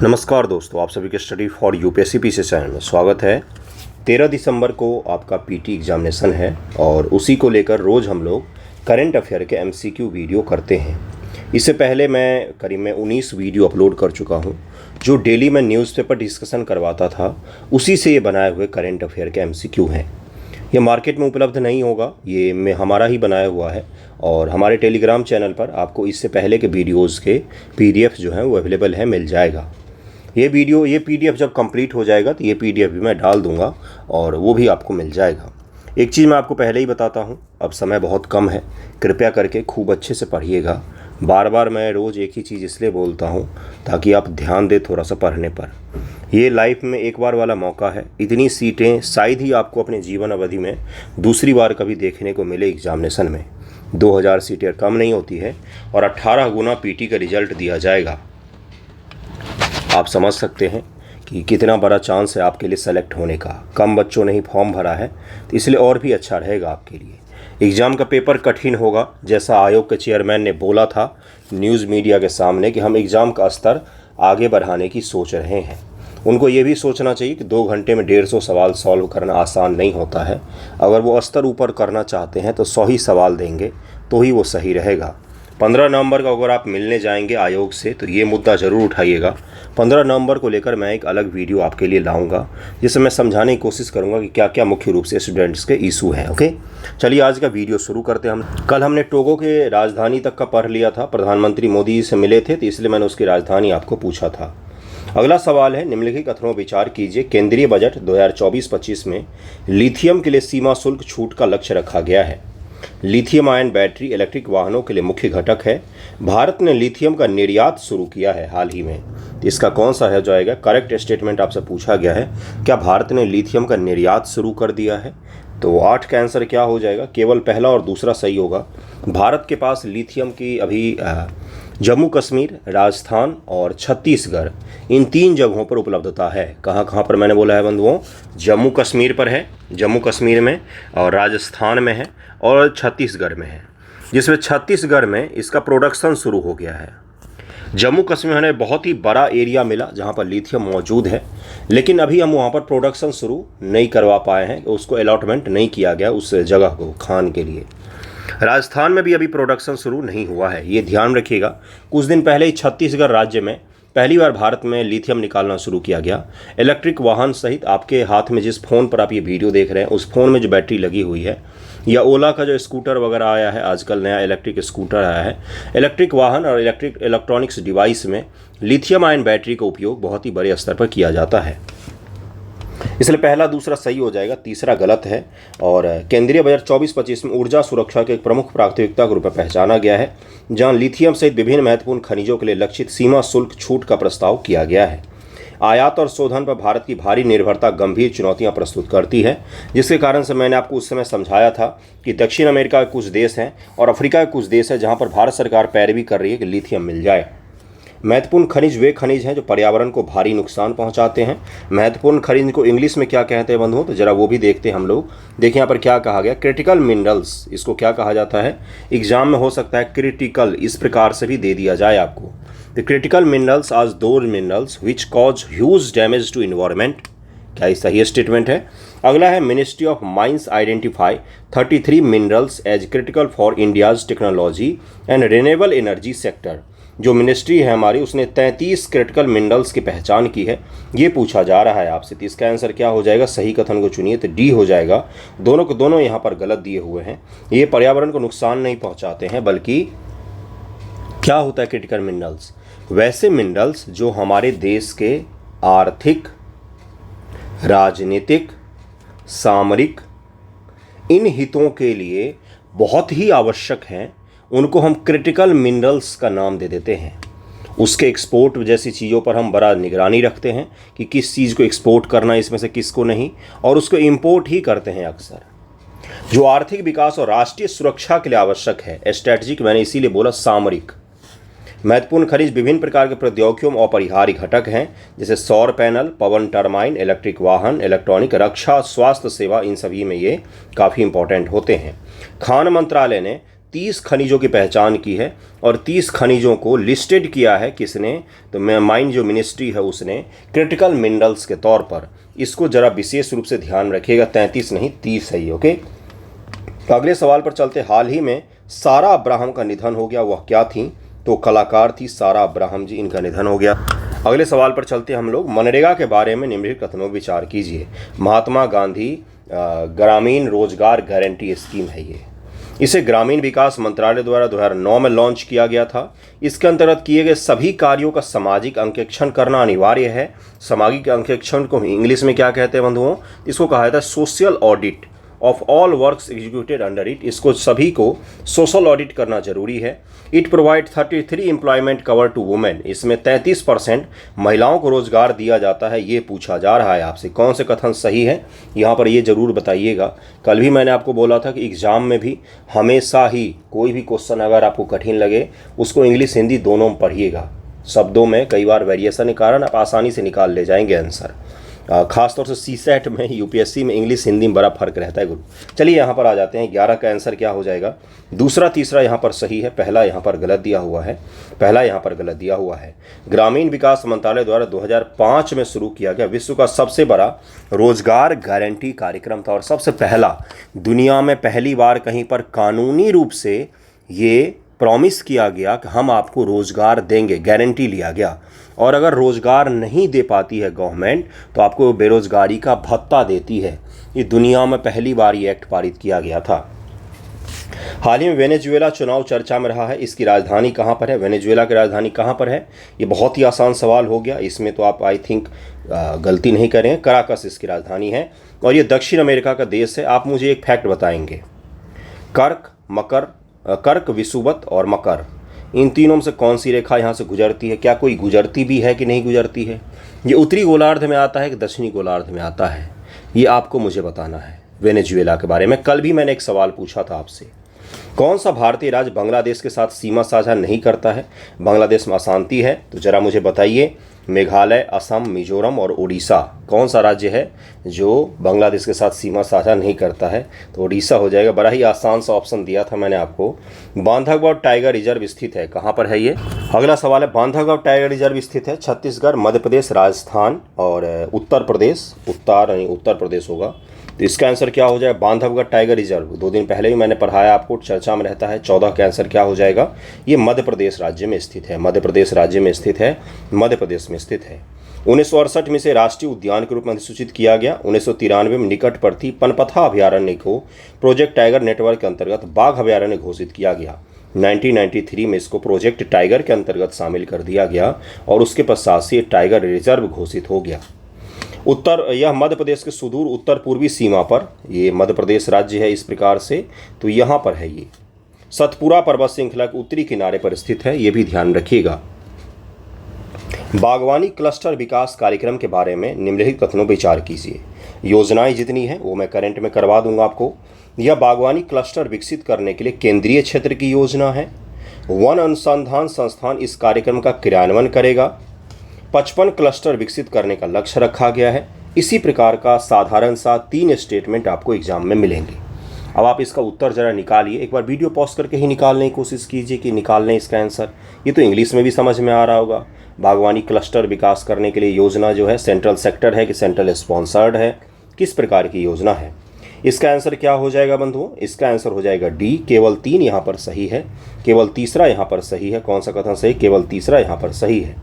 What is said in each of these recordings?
नमस्कार दोस्तों, आप सभी के study for UPSC PC channel में स्वागत है। 13 दिसंबर को आपका पीटी एग्जामिनेशन है और उसी को लेकर रोज़ हम लोग करंट अफेयर के एमसीक्यू वीडियो करते हैं। इससे पहले मैं करीब 19 वीडियो अपलोड कर चुका हूं, जो डेली मैं न्यूज़पेपर डिस्कशन करवाता था, उसी से ये बनाए हुए करंट अफेयर के एमसीक्यू हैं। ये मार्केट में उपलब्ध नहीं होगा, ये मैं हमारा ही बनाया हुआ है और हमारे टेलीग्राम चैनल पर आपको इससे पहले के वीडियोज़ के पीडीएफ जो हैं वो अवेलेबल है, मिल जाएगा। ये पीडीएफ जब कंप्लीट हो जाएगा तो ये पीडीएफ भी मैं डाल दूंगा और वो भी आपको मिल जाएगा। एक चीज़ मैं आपको पहले ही बताता हूँ, अब समय बहुत कम है, कृपया करके खूब अच्छे से पढ़िएगा। बार बार मैं रोज़ एक ही चीज़ इसलिए बोलता हूँ ताकि आप ध्यान दें थोड़ा सा पढ़ने पर। ये लाइफ में एक बार वाला मौका है, इतनी सीटें शायद ही आपको अपने जीवन अवधि में दूसरी बार कभी देखने को मिले। एग्जामिनेशन में 2000 सीटें कम नहीं होती है और 18 गुना पीटी का रिजल्ट दिया जाएगा। आप समझ सकते हैं कि कितना बड़ा चांस है आपके लिए सेलेक्ट होने का। कम बच्चों ने ही फॉर्म भरा है तो इसलिए और भी अच्छा रहेगा आपके लिए। एग्ज़ाम का पेपर कठिन होगा, जैसा आयोग के चेयरमैन ने बोला था न्यूज़ मीडिया के सामने कि हम एग्ज़ाम का स्तर आगे बढ़ाने की सोच रहे हैं। उनको ये भी सोचना चाहिए कि 2 घंटे में 150 सवाल सॉल्व करना आसान नहीं होता है। अगर वो स्तर ऊपर करना चाहते हैं तो 100 ही सवाल देंगे तो ही वो सही रहेगा। 15 नवंबर को अगर आप मिलने जाएंगे आयोग से तो ये मुद्दा ज़रूर उठाइएगा। 15 नवंबर को लेकर मैं एक अलग वीडियो आपके लिए लाऊंगा, जिससे मैं समझाने की कोशिश करूंगा कि क्या क्या मुख्य रूप से स्टूडेंट्स के इशू हैं। ओके, चलिए आज का वीडियो शुरू करते हैं। कल हमने टोगो के राजधानी तक का पढ़ लिया था। प्रधानमंत्री मोदी जी से मिले थे तो इसलिए मैंने उसकी राजधानी आपको पूछा था। अगला सवाल है, निम्नलिखित कथनों पर विचार कीजिए। केंद्रीय बजट 2024-25 में लिथियम के लिए सीमा शुल्क छूट का लक्ष्य रखा गया है। लिथियम आयन बैटरी इलेक्ट्रिक वाहनों के लिए मुख्य घटक है। भारत ने लिथियम का निर्यात शुरू किया है हाल ही में। इसका कौन सा है जाएगा करेक्ट स्टेटमेंट? आपसे पूछा गया है क्या भारत ने लिथियम का निर्यात शुरू कर दिया है, तो 8 का आंसर क्या हो जाएगा? केवल पहला और दूसरा सही होगा। भारत के पास लिथियम की अभी जम्मू कश्मीर, राजस्थान और छत्तीसगढ़, इन 3 जगहों पर उपलब्धता है। कहाँ कहाँ पर मैंने बोला है बंधुओं? जम्मू कश्मीर पर है, जम्मू कश्मीर में, और राजस्थान में है और छत्तीसगढ़ में है, जिसमें छत्तीसगढ़ में इसका प्रोडक्शन शुरू हो गया है। जम्मू कश्मीर में हमें बहुत ही बड़ा एरिया मिला जहाँ पर लिथियम मौजूद है, लेकिन अभी हम वहाँ पर प्रोडक्शन शुरू नहीं करवा पाए हैं, उसको अलॉटमेंट नहीं किया गया उस जगह को खान के लिए। राजस्थान में भी अभी प्रोडक्शन शुरू नहीं हुआ है, ये ध्यान रखिएगा। कुछ दिन पहले ही छत्तीसगढ़ राज्य में पहली बार भारत में लिथियम निकालना शुरू किया गया। इलेक्ट्रिक वाहन सहित आपके हाथ में जिस फ़ोन पर आप ये वीडियो देख रहे हैं, उस फ़ोन में जो बैटरी लगी हुई है, या ओला का जो स्कूटर वगैरह आया है, आजकल नया इलेक्ट्रिक स्कूटर आया है, इलेक्ट्रिक वाहन और इलेक्ट्रॉनिक्स डिवाइस में लिथियम आयन बैटरी का उपयोग बहुत ही बड़े स्तर पर किया जाता है। इसलिए पहला दूसरा सही हो जाएगा, तीसरा गलत है। और केंद्रीय बजट 24-25 में ऊर्जा सुरक्षा के एक प्रमुख प्राथमिकता के रूप में पहचाना गया है, जहां लिथियम सहित विभिन्न महत्वपूर्ण खनिजों के लिए लक्षित सीमा शुल्क छूट का प्रस्ताव किया गया है। आयात और शोधन पर भारत की भारी निर्भरता गंभीर चुनौतियां प्रस्तुत करती है, जिसके कारण से मैंने आपको उस समय समझाया था कि दक्षिण अमेरिका के कुछ देश हैं और अफ्रीका के कुछ देश हैं जहां पर भारत सरकार पैरवी कर रही है कि लिथियम मिल जाए। महत्वपूर्ण खनिज वे खनिज हैं जो पर्यावरण को भारी नुकसान पहुंचाते हैं। महत्वपूर्ण खनिज को इंग्लिश में क्या कहते हैं बंधुओं, तो जरा वो भी देखते हैं हम लोग। देखिए यहाँ पर क्या कहा गया, क्रिटिकल मिनरल्स, इसको क्या कहा जाता है? एग्जाम में हो सकता है क्रिटिकल इस प्रकार से भी दे दिया जाए आपको। The critical minerals are those minerals which cause huge damage to environment. क्या ये सही स्टेटमेंट है? अगला है, ministry of mines identify 33 minerals as critical for India's technology and renewable energy sector. जो मिनिस्ट्री है हमारी, उसने 33 क्रिटिकल मिनरल्स की पहचान की है। ये पूछा जा रहा है आपसे, तो इसका आंसर क्या हो जाएगा? सही कथन को चुनिए, तो डी हो जाएगा। दोनों को दोनों यहाँ पर गलत दिए हुए हैं। ये पर्यावरण को नुकसान नहीं पहुँचाते हैं, बल्कि क्या होता है क्रिटिकल मिनरल्स? वैसे मिनरल्स जो हमारे देश के आर्थिक, राजनीतिक, सामरिक इन हितों के लिए बहुत ही आवश्यक हैं, उनको हम क्रिटिकल मिनरल्स का नाम दे देते हैं। उसके एक्सपोर्ट जैसी चीज़ों पर हम बड़ा निगरानी रखते हैं कि किस चीज़ को एक्सपोर्ट करना है इसमें से, किसको नहीं, और उसको इंपोर्ट ही करते हैं अक्सर। जो आर्थिक विकास और राष्ट्रीय सुरक्षा के लिए आवश्यक है, स्ट्रैटेजिक, मैंने इसीलिए बोला सामरिक। महत्वपूर्ण खनिज विभिन्न प्रकार के प्रौद्योगिकियों में अपरिहार्य घटक हैं, जैसे सौर पैनल, पवन टरबाइन, इलेक्ट्रिक वाहन, इलेक्ट्रॉनिक, रक्षा, स्वास्थ्य सेवा, इन सभी में ये काफ़ी इंपॉर्टेंट होते हैं। खान मंत्रालय ने 30 खनिजों की पहचान की है और 30 खनिजों को लिस्टेड किया है किसने, तो माइन जो मिनिस्ट्री है उसने क्रिटिकल मिनरल्स के तौर पर। इसको जरा विशेष रूप से ध्यान रखिएगा, 33 नहीं 30 है ये। ओके, अगले सवाल पर चलते। हाल ही में सारा अब्राहम का निधन हो गया, वह क्या थी, तो कलाकार थी सारा अब्राहम जी, इनका निधन हो गया। अगले सवाल पर चलते हम लोग। मनरेगा के बारे में निम्नलिखित कथनों पर विचार कीजिए। महात्मा गांधी ग्रामीण रोजगार गारंटी स्कीम है ये। इसे ग्रामीण विकास मंत्रालय द्वारा 2009 में लॉन्च किया गया था। इसके अंतर्गत किए गए सभी कार्यों का सामाजिक अंकेक्षण करना अनिवार्य है। सामाजिक अंकेक्षण को इंग्लिश में क्या कहते हैं बंधुओं, इसको कहा जाता है social audit of all works executed under it. इसको सभी को सोशल ऑडिट करना जरूरी है। It provide 33 employment cover to women. इसमें 33% महिलाओं को रोजगार दिया जाता है। ये पूछा जा रहा है आपसे, कौन से कथन सही है यहाँ पर ये जरूर बताइएगा। कल भी मैंने आपको बोला था कि एग्जाम में भी हमेशा ही कोई भी क्वेश्चन अगर आपको कठिन लगे उसको इंग्लिश हिंदी दोनों में पढ़िएगा। शब्दों में कई बार वेरिएशन के कारण आप आसानी से निकाल ले जाएंगे आंसर। खासतौर से सीसेट में, यूपीएससी में इंग्लिश हिंदी में बड़ा फर्क रहता है गुरु। चलिए यहाँ पर आ जाते हैं। 11 का आंसर क्या हो जाएगा, दूसरा तीसरा यहाँ पर सही है, पहला यहाँ पर गलत दिया हुआ है, पहला यहाँ पर गलत दिया हुआ है। ग्रामीण विकास मंत्रालय द्वारा 2005 में शुरू किया गया विश्व का सबसे बड़ा रोजगार गारंटी कार्यक्रम था और सबसे पहला दुनिया में पहली बार कहीं पर कानूनी रूप से ये प्रॉमिस किया गया कि हम आपको रोजगार देंगे, गारंटी लिया गया। और अगर रोजगार नहीं दे पाती है गवर्नमेंट तो आपको बेरोजगारी का भत्ता देती है। ये दुनिया में पहली बार ये एक्ट पारित किया गया था। हाल ही में वेनेजुएला चुनाव चर्चा में रहा है। इसकी राजधानी कहाँ पर है, वेनेजुएला की राजधानी कहाँ पर है, ये बहुत ही आसान सवाल हो गया। इसमें तो आप आई थिंक गलती नहीं करें, कराकस इसकी राजधानी है और ये दक्षिण अमेरिका का देश है। आप मुझे एक फैक्ट बताएंगे, कर्क, विषुवत और मकर, इन तीनों में से कौन सी रेखा यहाँ से गुजरती है, क्या कोई गुजरती भी है कि नहीं गुजरती है, ये उत्तरी गोलार्ध में आता है कि दक्षिणी गोलार्ध में आता है, ये आपको मुझे बताना है। वेनेजुएला के बारे में कल भी मैंने एक सवाल पूछा था आपसे। कौन सा भारतीय राज्य बांग्लादेश के साथ सीमा साझा नहीं करता है, बांग्लादेश में अशांति है, तो जरा मुझे बताइए। मेघालय, असम, मिजोरम और उड़ीसा, कौन सा राज्य है जो बांग्लादेश के साथ सीमा साझा नहीं करता है, तो उड़ीसा हो जाएगा। बड़ा ही आसान सा ऑप्शन दिया था मैंने आपको। बांधवगढ़ टाइगर रिजर्व स्थित है, कहाँ पर है ये, अगला सवाल है। बांधवगढ़ टाइगर रिजर्व स्थित है छत्तीसगढ़, मध्य प्रदेश, राजस्थान और उत्तर प्रदेश होगा। तो इसका आंसर क्या हो जाए, बांधवगढ़ टाइगर रिजर्व। 2 दिन पहले भी मैंने पढ़ाया आपको, चर्चा में रहता है। 14 का आंसर क्या हो जाएगा, ये मध्य प्रदेश राज्य में स्थित है, मध्य प्रदेश राज्य में स्थित है, मध्य प्रदेश में स्थित है। 1968 में इसे राष्ट्रीय उद्यान के रूप में अधिसूचित किया गया। 1993 में निकटवर्ती पनपथा अभयारण्य को प्रोजेक्ट टाइगर नेटवर्क के अंतर्गत बाघ अभयारण्य घोषित किया गया। 1993 में इसको प्रोजेक्ट टाइगर के अंतर्गत शामिल कर दिया गया और उसके पश्चात से टाइगर रिजर्व घोषित हो गया। यह मध्य प्रदेश के सुदूर उत्तर पूर्वी सीमा पर ये मध्य प्रदेश राज्य है। इस प्रकार से तो यहाँ पर है, ये सतपुरा पर्वत श्रृंखला के उत्तरी किनारे पर स्थित है, ये भी ध्यान रखिएगा। बागवानी क्लस्टर विकास कार्यक्रम के बारे में निम्नलिखित कथनों पर विचार कीजिए। योजनाएं जितनी हैं वो मैं करंट में करवा दूंगा आपको। यह बागवानी क्लस्टर विकसित करने के लिए केंद्रीय क्षेत्र की योजना है। वन अनुसंधान संस्थान इस कार्यक्रम का क्रियान्वयन करेगा। 55 क्लस्टर विकसित करने का लक्ष्य रखा गया है। इसी प्रकार का साधारण सा 3 स्टेटमेंट आपको एग्जाम में मिलेंगे। अब आप इसका उत्तर जरा निकालिए, एक बार वीडियो पॉज करके ही निकालने की कोशिश कीजिए कि निकाल लें इसका आंसर। ये तो इंग्लिश में भी समझ में आ रहा होगा। बागवानी क्लस्टर विकास करने के लिए योजना जो है सेंट्रल सेक्टर है कि सेंट्रल स्पॉन्सर्ड है, किस प्रकार की योजना है। इसका आंसर क्या हो जाएगा बंधुओं, इसका आंसर हो जाएगा डी। केवल 3 यहाँ पर सही है, केवल तीसरा यहाँ पर सही है। कौन सा कथन सही, केवल तीसरा यहाँ पर सही है।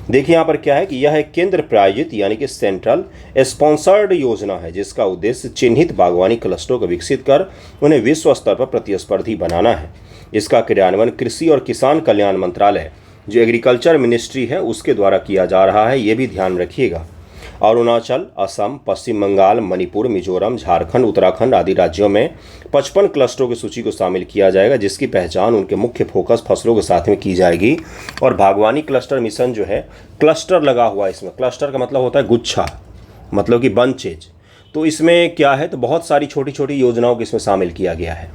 देखिए यहाँ पर क्या है कि यह एक केंद्र प्रायोजित यानी कि सेंट्रल स्पॉन्सर्ड योजना है जिसका उद्देश्य चिन्हित बागवानी क्लस्टरों को विकसित कर उन्हें विश्व स्तर पर प्रतिस्पर्धी बनाना है। इसका क्रियान्वयन कृषि और किसान कल्याण मंत्रालय जो एग्रीकल्चर मिनिस्ट्री है उसके द्वारा किया जा रहा है, ये भी ध्यान रखिएगा। अरुणाचल, असम, पश्चिम बंगाल, मणिपुर, मिजोरम, झारखंड, उत्तराखंड आदि राज्यों में 55 क्लस्टरों की सूची को शामिल किया जाएगा जिसकी पहचान उनके मुख्य फोकस फसलों के साथ में की जाएगी। और बागवानी क्लस्टर मिशन जो है, क्लस्टर लगा हुआ है इसमें। क्लस्टर का मतलब होता है गुच्छा, मतलब कि बंचेज। तो इसमें क्या है, तो बहुत सारी छोटी छोटी योजनाओं को इसमें शामिल किया गया है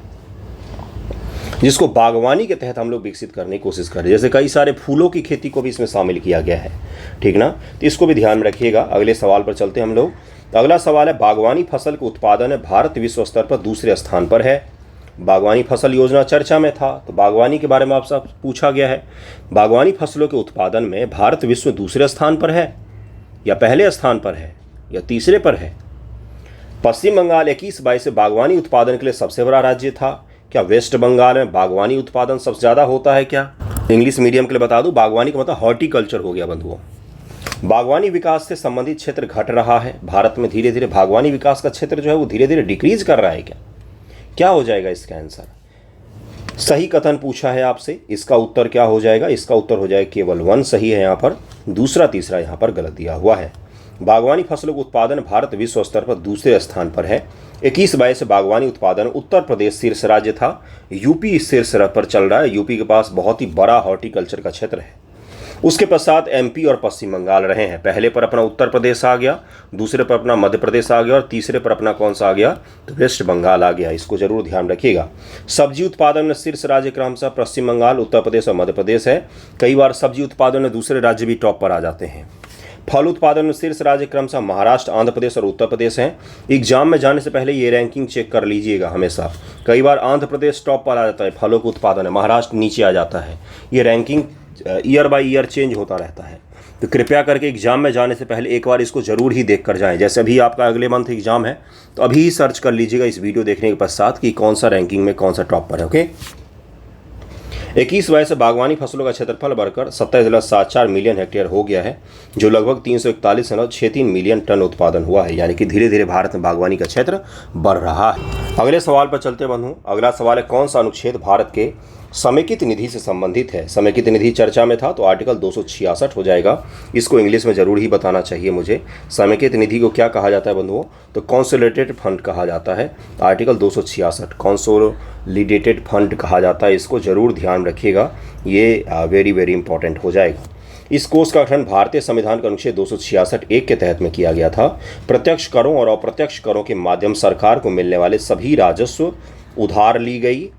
जिसको बागवानी के तहत हम लोग विकसित करने की कोशिश कर रहे हैं। जैसे कई सारे फूलों की खेती को भी इसमें शामिल किया गया है, ठीक ना। तो इसको भी ध्यान रखिएगा। अगले सवाल पर चलते हैं हम लोग। अगला सवाल है, बागवानी फसल के उत्पादन में भारत विश्व स्तर पर दूसरे स्थान पर है। बागवानी फसल योजना चर्चा में था, तो बागवानी के बारे में आपसे पूछा गया है। बागवानी फसलों के उत्पादन में भारत विश्व में दूसरे स्थान पर है या पहले स्थान पर है या तीसरे पर है? पश्चिम बंगाल 21-22 से बागवानी उत्पादन के लिए सबसे बड़ा राज्य था। क्या वेस्ट बंगाल में बागवानी उत्पादन सबसे ज़्यादा होता है क्या? इंग्लिश मीडियम के लिए बता दूं, बागवानी का मतलब हॉर्टिकल्चर हो गया बंधुओं। बागवानी विकास से संबंधित क्षेत्र घट रहा है। भारत में धीरे धीरे बागवानी विकास का क्षेत्र जो है वो धीरे धीरे डिक्रीज कर रहा है क्या? क्या हो जाएगा इसका आंसर? सही कथन पूछा है आपसे, इसका उत्तर क्या हो जाएगा? इसका उत्तर हो जाएगा केवल 1 सही है यहाँ पर, दूसरा तीसरा यहाँ पर गलत दिया हुआ है। बागवानी फसलों का उत्पादन भारत विश्व स्तर पर दूसरे स्थान पर है। 21-22 से बागवानी उत्पादन उत्तर प्रदेश शीर्ष राज्य था, यूपी शीर्ष पर चल रहा है। यूपी के पास बहुत ही बड़ा हॉर्टिकल्चर का क्षेत्र है। उसके पश्चात एमपी और पश्चिम बंगाल रहे हैं। पहले पर अपना उत्तर प्रदेश आ गया, दूसरे पर अपना मध्य प्रदेश आ गया और तीसरे पर अपना कौन सा आ गया? तो वेस्ट बंगाल आ गया। इसको जरूर ध्यान रखिएगा। सब्जी उत्पादन में शीर्ष राज्य क्रमशः पश्चिम बंगाल, उत्तर प्रदेश और मध्य प्रदेश है। कई बार सब्जी उत्पादन में दूसरे राज्य भी टॉप पर आ जाते हैं। फल उत्पादन में शीर्ष राज्य क्रमशः महाराष्ट्र, आंध्र प्रदेश और उत्तर प्रदेश हैं। एग्जाम में जाने से पहले ये रैंकिंग चेक कर लीजिएगा हमेशा। कई बार आंध्र प्रदेश टॉप पर आ जाता है फलों के उत्पादन में, महाराष्ट्र नीचे आ जाता है। ये ranking year by year change होता रहता है, तो कृपया करके एग्जाम में जाने से पहले एक बार इसको जरूर ही देख कर जाएं। जैसे अभी आपका अगले मंथ एग्जाम है, तो अभी ही सर्च कर लीजिएगा इस वीडियो देखने के पश्चात कि कौन सा रैंकिंग में कौन सा टॉप पर है। ओके। 21-22 से बागवानी फसलों का क्षेत्रफल बढ़कर 27.74 मिलियन हेक्टेयर हो गया है, जो लगभग 341.63 मिलियन टन उत्पादन हुआ है। यानी कि धीरे धीरे भारत में बागवानी का क्षेत्र बढ़ रहा है। अगले सवाल पर चलते बंधु। अगला सवाल है, कौन सा अनुच्छेद भारत के समेकित निधि से संबंधित है? समेकित निधि चर्चा में था, तो आर्टिकल 266 हो जाएगा। इसको इंग्लिश में जरूर ही बताना चाहिए मुझे। समेकित निधि को क्या कहा जाता है बंधुओं? तो कंसोलिडेटेड फंड कहा जाता है। आर्टिकल 266 कंसोलिडेटेड फंड कहा जाता है। इसको जरूर ध्यान रखिएगा, ये वेरी वेरी इंपॉर्टेंट हो जाएगा। इस कोष का गठन भारतीय संविधान के अनुच्छेद 266(1) के तहत में किया गया था। प्रत्यक्ष करों और अप्रत्यक्ष करों के माध्यम सरकार को मिलने वाले सभी राजस्व, उधार ली गई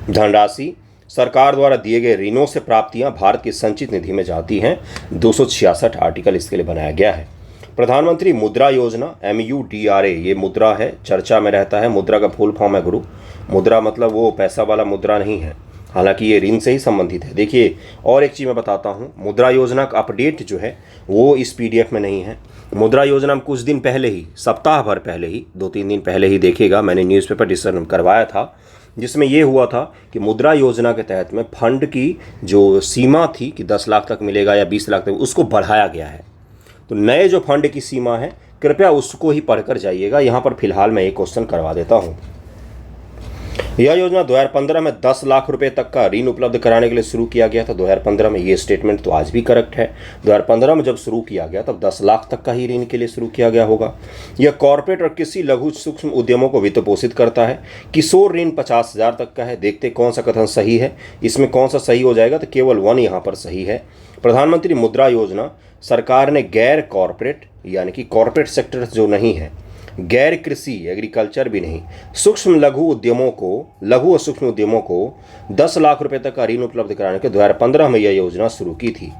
धनराशि, सरकार द्वारा दिए गए ऋणों से प्राप्तियां भारत की संचित निधि में जाती हैं। 266 आर्टिकल इसके लिए बनाया गया है। प्रधानमंत्री मुद्रा योजना MUDRA, ये मुद्रा है, चर्चा में रहता है। मुद्रा का फुल फॉर्म है गुरु। मुद्रा मतलब वो पैसा वाला मुद्रा नहीं है, हालांकि ये ऋण से ही संबंधित है। देखिए, और एक चीज़ मैं बताता हूँ, मुद्रा योजना का अपडेट जो है वो इस PDF में नहीं है। मुद्रा योजना में कुछ दिन पहले ही, सप्ताह भर पहले ही, 2-3 दिन पहले ही देखिएगा, मैंने न्यूज़पेपर डिस्कशन करवाया था, जिसमें ये हुआ था कि मुद्रा योजना के तहत में फंड की जो सीमा थी कि 10 लाख तक मिलेगा या 20 लाख तक, उसको बढ़ाया गया है। तो नए जो फंड की सीमा है, कृपया उसको ही पढ़कर जाइएगा। यहाँ पर फिलहाल मैं एक क्वेश्चन करवा देता हूँ। यह योजना 2015 में 10 लाख रुपए तक का ऋण उपलब्ध कराने के लिए शुरू किया गया था। 2015 में, ये स्टेटमेंट तो आज भी करेक्ट है। 2015 में जब शुरू किया गया तब 10 लाख तक का ही ऋण के लिए शुरू किया गया होगा। यह कॉर्पोरेट और कृषि लघु सूक्ष्म उद्यमों को वित्त पोषित करता है। किशोर ऋण 50,000 तक का है। देखते कौन सा कथन सही है, इसमें कौन सा सही हो जाएगा? तो केवल 1 यहाँ पर सही है। प्रधानमंत्री मुद्रा योजना सरकार ने गैर कॉर्पोरेट, यानी कि कॉर्पोरेट सेक्टर जो नहीं है, गैर कृषि एग्रीकल्चर भी नहीं, सूक्ष्म लघु उद्यमों को, लघु और सूक्ष्म उद्यमों को 10 लाख रुपए तक का ऋण उपलब्ध कराने के 2015 में यह योजना शुरू की थी।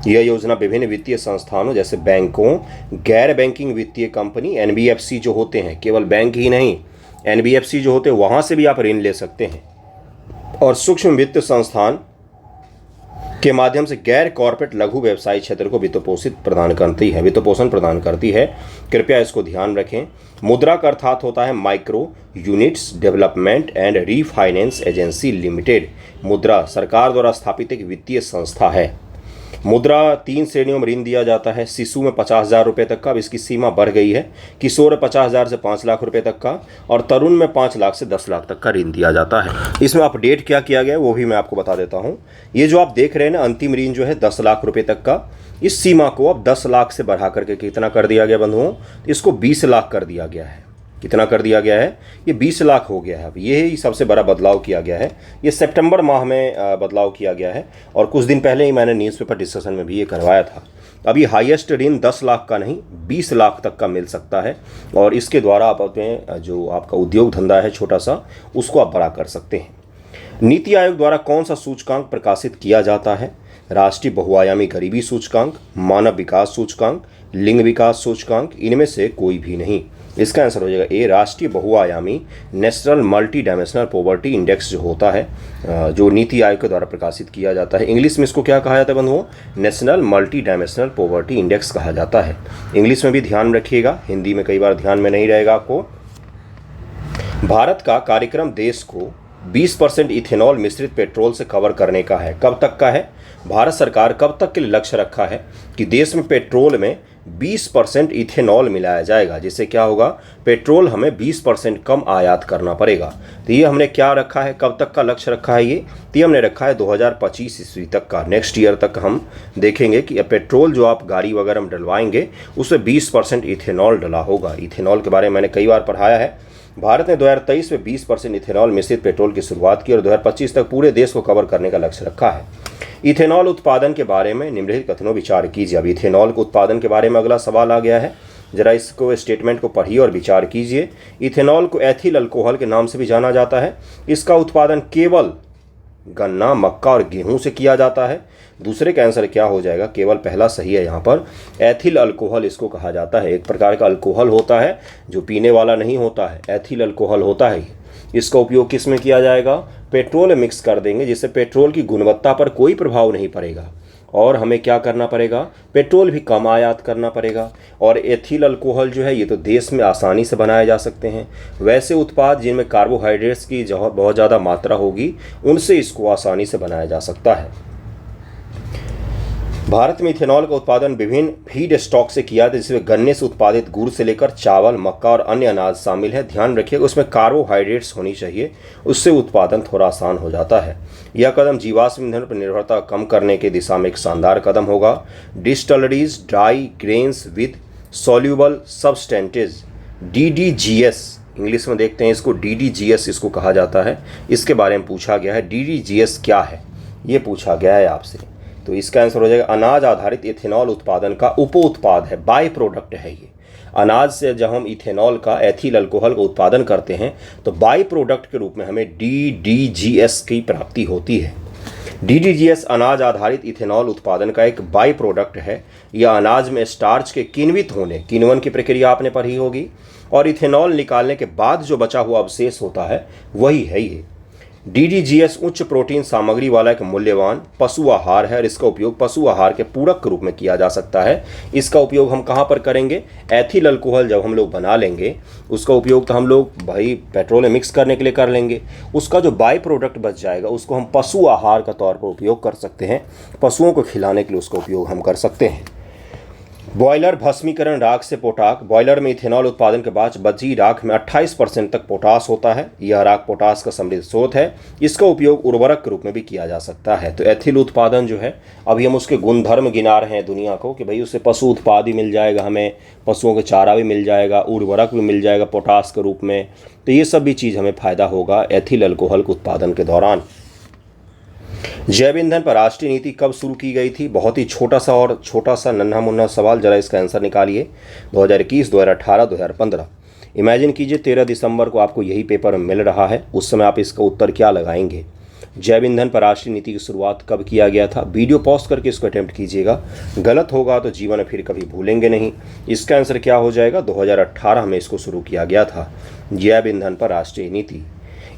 यह योजना विभिन्न वित्तीय संस्थानों जैसे बैंकों, गैर बैंकिंग वित्तीय कंपनी NBFC जो होते हैं, केवल बैंक ही नहीं, NBFC जो होते हैं वहाँ से भी आप ऋण ले सकते हैं, और सूक्ष्म वित्त संस्थान के माध्यम से गैर कॉर्पोरेट लघु व्यवसायी क्षेत्र को वित्तपोषण प्रदान करती है। कृपया इसको ध्यान रखें। मुद्रा का अर्थात होता है micro units development and refinance agency limited. मुद्रा सरकार द्वारा स्थापित एक वित्तीय संस्था है। मुद्रा 3 श्रेणियों में ऋण दिया जाता है। शिशु में 50,000 रुपये तक का, अब इसकी सीमा बढ़ गई है। किशोर 50,000 से 5 लाख रुपए तक का, और तरुण में 5 लाख से 10 लाख तक का ऋण दिया जाता है। इसमें अपडेट क्या किया गया है वो भी मैं आपको बता देता हूँ। ये जो आप देख रहे हैं ना, अंतिम ऋण जो है 10 लाख रुपये तक का, इस सीमा को अब 10 लाख से बढ़ा करके कितना कर दिया गया बंधुओं? इसको 20 लाख कर दिया गया है। कितना कर दिया गया है? ये 20 लाख हो गया है। अब ये ही सबसे बड़ा बदलाव किया गया है। ये सितंबर माह में बदलाव किया गया है, और कुछ दिन पहले ही मैंने न्यूज़पेपर डिस्कशन में भी ये करवाया था। अभी हाईएस्ट ऋण 10 लाख का नहीं, 20 लाख तक का मिल सकता है, और इसके द्वारा आप अपने जो आपका उद्योग धंधा है छोटा सा, उसको आप बड़ा कर सकते हैं। नीति आयोग द्वारा कौन सा सूचकांक प्रकाशित किया जाता है? राष्ट्रीय बहुआयामी गरीबी सूचकांक, मानव विकास सूचकांक, लिंग विकास सूचकांक, इनमें से कोई भी नहीं। इसका आंसर हो जाएगा ए, राष्ट्रीय बहुआयामी national multi dimensional poverty index जो होता है, जो नीति आयोग के द्वारा प्रकाशित किया जाता है। इंग्लिश में इसको क्या कहा जाता है बंधुओं? National multi dimensional poverty index कहा जाता है। इंग्लिश में भी ध्यान रखिएगा, हिंदी में कई बार ध्यान में नहीं रहेगा आपको। भारत का कार्यक्रम देश को 20% इथेनॉल मिश्रित पेट्रोल से कवर करने का है। कब तक का है? भारत सरकार कब तक के लिए लक्ष्य रखा है कि देश में पेट्रोल में 20% इथेनॉल मिलाया जाएगा, जिससे क्या होगा, पेट्रोल हमें 20% कम आयात करना पड़ेगा। तो ये हमने क्या रखा है, कब तक का लक्ष्य रखा है? ये हमने रखा है 2025 ईस्वी तक का। नेक्स्ट ईयर तक हम देखेंगे कि पेट्रोल जो आप गाड़ी वगैरह में डलवाएंगे उसमें 20% इथेनॉल डला होगा। इथेनॉल के बारे में मैंने कई बार पढ़ाया है। भारत ने 2023 में 20% इथेनॉल मिश्रित पेट्रोल की शुरुआत की और 2025 तक पूरे देश को कवर करने का लक्ष्य रखा है। इथेनॉल उत्पादन के बारे में निम्नलिखित कथनों विचार कीजिए। अब इथेनॉल के उत्पादन के बारे में अगला सवाल आ गया है, जरा इसको स्टेटमेंट को पढ़िए और विचार कीजिए। इथेनॉल को एथिल अल्कोहल के नाम से भी जाना जाता है। इसका उत्पादन केवल गन्ना, मक्का और गेहूं से किया जाता है। दूसरे का आंसर क्या हो जाएगा? केवल पहला सही है। यहाँ पर एथिल अल्कोहल इसको कहा जाता है। एक प्रकार का अल्कोहल होता है जो पीने वाला नहीं होता है, एथिल अल्कोहल होता है। इसका उपयोग किस में किया जाएगा? पेट्रोल में मिक्स कर देंगे, जिससे पेट्रोल की गुणवत्ता पर कोई प्रभाव नहीं पड़ेगा और हमें क्या करना पड़ेगा? पेट्रोल भी कम आयात करना पड़ेगा। और एथिल अल्कोहल जो है ये तो देश में आसानी से बनाए जा सकते हैं। वैसे उत्पाद जिनमें कार्बोहाइड्रेट्स की बहुत ज़्यादा मात्रा होगी उनसे इसको आसानी से बनाया जा सकता है। भारत में इथेनॉल का उत्पादन विभिन्न फीड स्टॉक से किया जाता है, जिसमें गन्ने से उत्पादित गुड़ से लेकर चावल, मक्का और अन्य अनाज शामिल है। ध्यान रखिएगा उसमें कार्बोहाइड्रेट्स होनी चाहिए, उससे उत्पादन थोड़ा आसान हो जाता है। यह कदम जीवाश्म ईंधन पर निर्भरता कम करने की दिशा में एक शानदार कदम होगा। Distilleries dry grains with soluble substances, DDGS English में देखते हैं इसको, DDGS इसको कहा जाता है। इसके बारे में पूछा गया है, DDGS क्या है ये पूछा गया है आपसे। तो इसका आंसर हो जाएगा अनाज आधारित इथेनॉल उत्पादन का उप उत्पाद है, बाय प्रोडक्ट है ये। अनाज से जब हम इथेनॉल का, एथिल अल्कोहल का उत्पादन करते हैं तो बाय प्रोडक्ट के रूप में हमें DDGS की प्राप्ति होती है। DDGS अनाज आधारित इथेनॉल उत्पादन का एक बाय प्रोडक्ट है। यह अनाज में स्टार्च के किण्वित होने, किण्वन की प्रक्रिया आपने पढ़ी होगी, और इथेनॉल निकालने के बाद जो बचा हुआ अवशेष होता है वही है ये। DDGS उच्च प्रोटीन सामग्री वाला एक मूल्यवान पशु आहार है और इसका उपयोग पशु आहार के पूरक के रूप में किया जा सकता है। इसका उपयोग हम कहाँ पर करेंगे? एथिल अल्कोहल जब हम लोग बना लेंगे उसका उपयोग तो हम लोग भाई पेट्रोल में मिक्स करने के लिए कर लेंगे। उसका जो बाय प्रोडक्ट बच जाएगा उसको हम पशु आहार का तौर पर उपयोग कर सकते हैं, पशुओं को खिलाने के लिए उसका उपयोग हम कर सकते हैं। बॉयलर भस्मीकरण राख से पोटाश, बॉयलर में इथेनॉल उत्पादन के बाद बची राख में 28% तक पोटाश होता है। यह राख पोटाश का समृद्ध स्रोत है। इसका उपयोग उर्वरक के रूप में भी किया जा सकता है। तो एथिल उत्पादन जो है अभी हम उसके गुणधर्म गिना रहे हैं दुनिया को कि भाई उससे पशु उत्पाद भी मिल जाएगा, हमें पशुओं के चारा भी मिल जाएगा, उर्वरक भी मिल जाएगा पोटाश के रूप में। तो ये सब भी चीज़ हमें फ़ायदा होगा एथिल अल्कोहल के उत्पादन के दौरान। जैव ईंधन पर राष्ट्रीय नीति कब शुरू की गई थी? बहुत ही छोटा सा नन्हा मुन्ना सवाल, जरा इसका आंसर निकालिए। 2021, 2018, 2015। इमेजिन कीजिए 13 दिसंबर को आपको यही पेपर मिल रहा है, उस समय आप इसका उत्तर क्या लगाएंगे? जैव ईंधन पर राष्ट्रीय नीति की शुरुआत कब किया गया था? वीडियो पॉज करके इसको अटेम्प्ट कीजिएगा, गलत होगा तो जीवन में फिर कभी भूलेंगे नहीं। इसका आंसर क्या हो जाएगा? 2018 में इसको शुरू किया गया था, जैव ईंधन पर राष्ट्रीय नीति।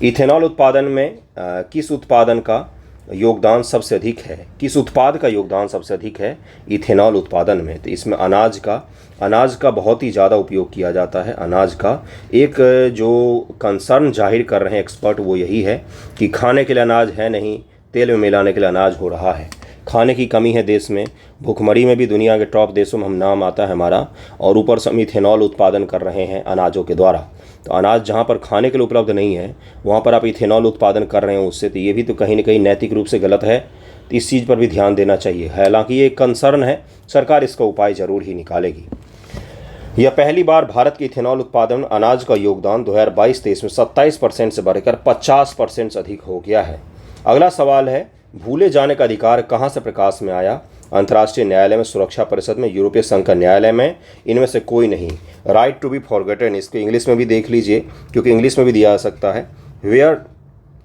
इथेनॉल उत्पादन में किस उत्पादन का योगदान सबसे अधिक है? किस उत्पाद का योगदान सबसे अधिक है इथेनॉल उत्पादन में? तो इसमें अनाज का बहुत ही ज़्यादा उपयोग किया जाता है। अनाज का एक जो कंसर्न जाहिर कर रहे हैं एक्सपर्ट वो यही है कि खाने के लिए अनाज है नहीं, तेल में मिलाने के लिए अनाज हो रहा है। खाने की कमी है देश में, भुखमरी में भी दुनिया के टॉप देशों में हम नाम आता है हमारा, और ऊपर से हम इथेनॉल उत्पादन कर रहे हैं अनाजों के द्वारा। तो अनाज जहाँ पर खाने के लिए उपलब्ध नहीं है वहाँ पर आप इथेनॉल उत्पादन कर रहे हैं उससे, तो ये भी तो कहीं ना कहीं नैतिक रूप से गलत है। तो इस चीज़ पर भी ध्यान देना चाहिए। हालांकि ये कंसर्न है, सरकार इसका उपाय ज़रूर ही निकालेगी। यह पहली बार भारत के इथेनॉल उत्पादन में अनाज का योगदान 2022-23 में 27% से बढ़कर 50% से अधिक हो गया है। अगला सवाल है, भूले जाने का अधिकार कहाँ से प्रकाश में आया? अंतर्राष्ट्रीय न्यायालय में, सुरक्षा परिषद में, यूरोपीय संघ का न्यायालय में, इनमें से कोई नहीं। राइट टू बी फॉरगेटन, इसको इंग्लिश में भी देख लीजिए क्योंकि इंग्लिश में भी दिया जा सकता है। Where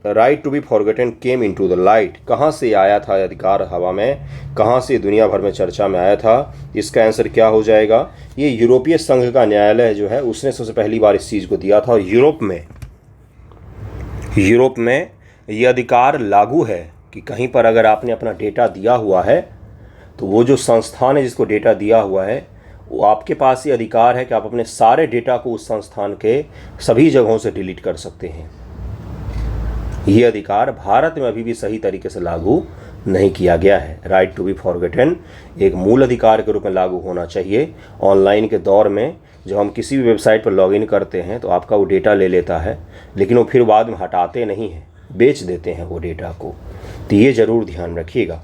right to be forgotten came into the light, कहाँ से आया था अधिकार हवा में, कहाँ से दुनिया भर में चर्चा में आया था? इसका आंसर क्या हो जाएगा? ये यूरोपीय संघ का न्यायालय जो है उसने सबसे पहली बार इस चीज़ को दिया था, और यूरोप में ये अधिकार लागू है कि कहीं पर अगर आपने अपना डेटा दिया हुआ है तो वो जो संस्थान है जिसको डेटा दिया हुआ है वो आपके पास ये अधिकार है कि आप अपने सारे डेटा को उस संस्थान के सभी जगहों से डिलीट कर सकते हैं। ये अधिकार भारत में अभी भी सही तरीके से लागू नहीं किया गया है। राइट टू बी फॉरगेटन एक मूल अधिकार के रूप में लागू होना चाहिए। ऑनलाइन के दौर में जब हम किसी भी वेबसाइट पर लॉगिन करते हैं तो आपका वो डेटा ले लेता है, लेकिन वो फिर बाद में हटाते नहीं हैं, बेच देते हैं वो डेटा को। तो ये ज़रूर ध्यान रखिएगा।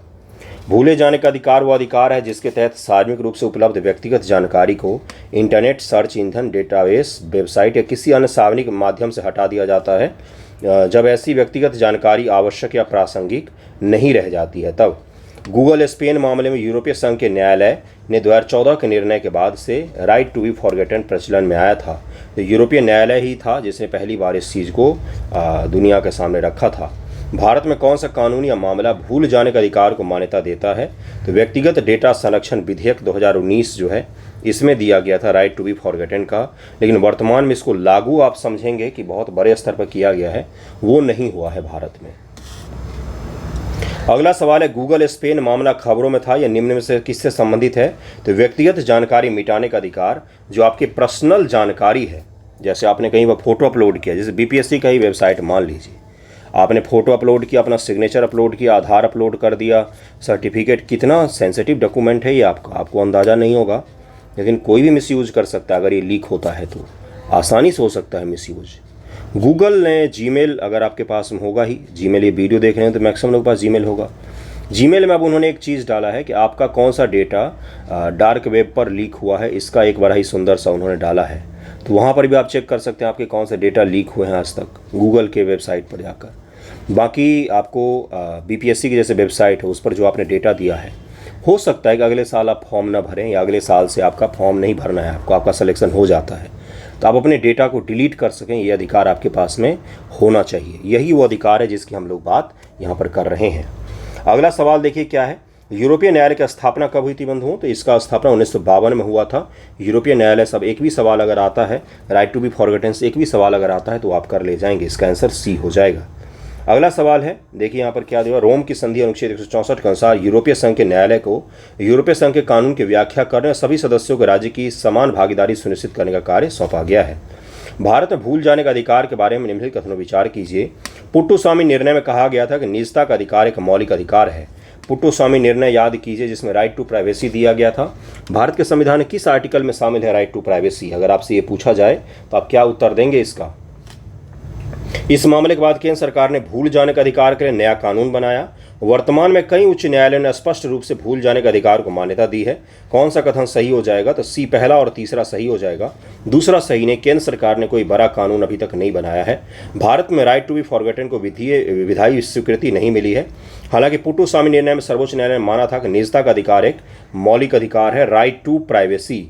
भूले जाने का अधिकार वो अधिकार है जिसके तहत सार्वजनिक रूप से उपलब्ध व्यक्तिगत जानकारी को internet search engine, database, website या किसी अन्य सार्वजनिक माध्यम से हटा दिया जाता है जब ऐसी व्यक्तिगत जानकारी आवश्यक या प्रासंगिक नहीं रह जाती है। तब गूगल स्पेन मामले में यूरोपीय संघ के न्यायालय ने 2014 के निर्णय के बाद से राइट टू बी फॉरगेटन प्रचलन में आया था। तो यूरोपीय न्यायालय ही था जिसने पहली बार इस चीज़ को दुनिया के सामने रखा था। भारत में कौन सा कानून या मामला भूल जाने के अधिकार को मान्यता देता है? तो व्यक्तिगत डेटा संरक्षण विधेयक 2019 जो है इसमें दिया गया था राइट टू बी फॉरगेटन का, लेकिन वर्तमान में इसको लागू आप समझेंगे कि बहुत बड़े स्तर पर किया गया है, वो नहीं हुआ है भारत में। अगला सवाल है, गूगल स्पेन मामला खबरों में था या निम्न में से किससे संबंधित है? तो व्यक्तिगत जानकारी मिटाने का अधिकार जो आपकी पर्सनल जानकारी है, जैसे आपने कहीं पर फोटो अपलोड किया, जैसे बीपीएससी का ही वेबसाइट मान लीजिए, आपने फ़ोटो अपलोड किया, अपना सिग्नेचर अपलोड किया, आधार अपलोड कर दिया, सर्टिफिकेट, कितना सेंसिटिव डॉक्यूमेंट है ये आपको अंदाज़ा नहीं होगा, लेकिन कोई भी मिसयूज कर सकता है। अगर ये लीक होता है तो आसानी से हो सकता है मिसयूज। गूगल ने जीमेल, अगर आपके पास होगा ही, जीमेल ये वीडियो देख रहे हैं तो मैक्सिमम लोगों के पास जीमेल होगा। जीमेल में अब उन्होंने एक चीज़ डाला है कि आपका कौन सा डेटा डार्क वेब पर लीक हुआ है, इसका एक बड़ा ही सुंदर सा उन्होंने डाला है। तो वहाँ पर भी आप चेक कर सकते हैं आपके कौन से डेटा लीक हुए हैं आज तक, गूगल के वेबसाइट पर जाकर। बाकी आपको बीपीएससी की जैसे वेबसाइट है उस पर जो आपने डेटा दिया है, हो सकता है कि अगले साल आप फॉर्म ना भरें या अगले साल से आपका फॉर्म नहीं भरना है, आपका सिलेक्शन हो जाता है, तो आप अपने डेटा को डिलीट कर सकें, ये अधिकार आपके पास में होना चाहिए। यही वो अधिकार है जिसकी हम लोग बात यहाँ पर कर रहे हैं। अगला सवाल देखिए क्या है, यूरोपीय न्यायालय की स्थापना कब हुई थी बंधुओं? तो इसका स्थापना 1952 में हुआ था। यूरोपीय न्यायालय सब एक भी सवाल अगर आता है राइट टू बी फॉरगेटन से एक भी सवाल अगर आता है तो आप कर ले जाएंगे, इसका आंसर सी हो जाएगा। अगला सवाल है, देखिए यहाँ पर क्या दिया, रोम की संधि अनुच्छेद 164 के अनुसार यूरोपीय संघ के न्यायालय को यूरोपीय संघ के कानून की व्याख्या करने और सभी सदस्यों के राज्य की समान भागीदारी सुनिश्चित करने का कार्य सौंपा गया है। भारत में भूल जाने का अधिकार के बारे में निम्नलिखित कथनों विचार कीजिए। पुट्टुस्वामी निर्णय में कहा गया था कि निजता का अधिकार एक मौलिक अधिकार है। पुट्टुस्वामी निर्णय याद कीजिए जिसमें राइट टू प्राइवेसी दिया गया था। भारत के संविधान में किस आर्टिकल में शामिल है राइट टू प्राइवेसी? अगर आपसे ये पूछा जाए तो आप क्या उत्तर देंगे इसका? इस मामले के बाद केंद्र सरकार ने भूल जाने का अधिकार के लिए नया कानून बनाया। वर्तमान में कई उच्च न्यायालयों ने स्पष्ट रूप से भूल जाने के अधिकार को मान्यता दी है। कौन सा कथन सही हो जाएगा? तो सी पहला और तीसरा सही हो जाएगा। दूसरा सही नहीं, केंद्र सरकार ने कोई बड़ा कानून अभी तक नहीं बनाया है। भारत में राइट टू बी फॉरगेटन को विधायी स्वीकृति नहीं मिली है। हालांकि पुट्टुस्वामी निर्णय में सर्वोच्च न्यायालय ने माना था कि निजता का अधिकार एक मौलिक अधिकार है। राइट टू प्राइवेसी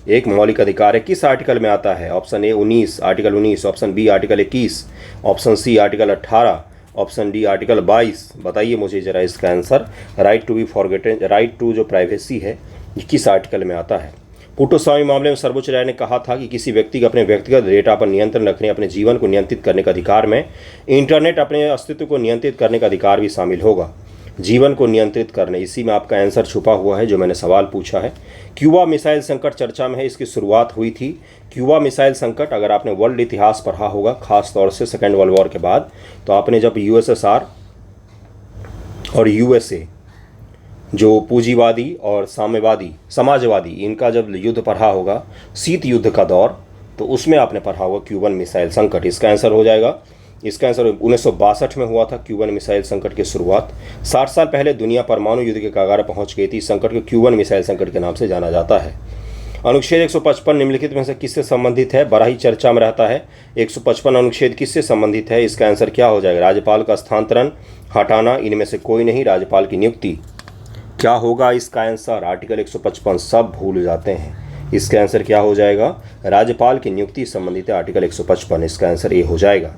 एक मौलिक अधिकार है। किस आर्टिकल में आता है? Option A 19, article 19, option B article 21, option C article 18, option D article 22। बताइए मुझे जरा इसका answer. Right to be forgotten, right to जो प्राइवेसी है ये किस आर्टिकल में आता है? पुट्टुस्वामी मामले में सर्वोच्च न्यायालय ने कहा था कि किसी व्यक्ति को अपने व्यक्तिगत डेटा पर नियंत्रण रखने, अपने जीवन को नियंत्रित करने का अधिकार में इंटरनेट अपने अस्तित्व को नियंत्रित करने का अधिकार भी शामिल होगा। जीवन को नियंत्रित करने, इसी में आपका आंसर छुपा हुआ है जो मैंने सवाल पूछा है। क्यूबा मिसाइल संकट चर्चा में है, इसकी शुरुआत हुई थी। क्यूबा मिसाइल संकट अगर आपने वर्ल्ड इतिहास पढ़ा होगा, खास तौर से सेकेंड वर्ल्ड वॉर के बाद, तो आपने जब यूएसएसआर और यूएसए जो पूंजीवादी और साम्यवादी समाजवादी इनका जब युद्ध पढ़ा होगा, शीत युद्ध का दौर, तो उसमें आपने पढ़ा होगा क्यूबन मिसाइल संकट। इसका आंसर हो जाएगा, इसका आंसर 1962 में हुआ था क्यूबन मिसाइल संकट की शुरुआत। 60 साल पहले दुनिया परमाणु युद्ध के कगार पर पहुंच गई थी। इस संकट को क्यूबन मिसाइल संकट के नाम से जाना जाता है। अनुच्छेद 155 निम्नलिखित में से किससे संबंधित है? बड़ा ही चर्चा में रहता है। 155 अनुच्छेद किससे संबंधित है? इसका आंसर क्या हो जाएगा? राज्यपाल का स्थानांतरण, हटाना, इनमें से कोई नहीं। राज्यपाल की नियुक्ति क्या होगा इसका आंसर? आर्टिकल 155 सब भूल जाते हैं। इसका आंसर क्या हो जाएगा? राज्यपाल की नियुक्ति संबंधित है आर्टिकल 155, इसका आंसर ये हो जाएगा।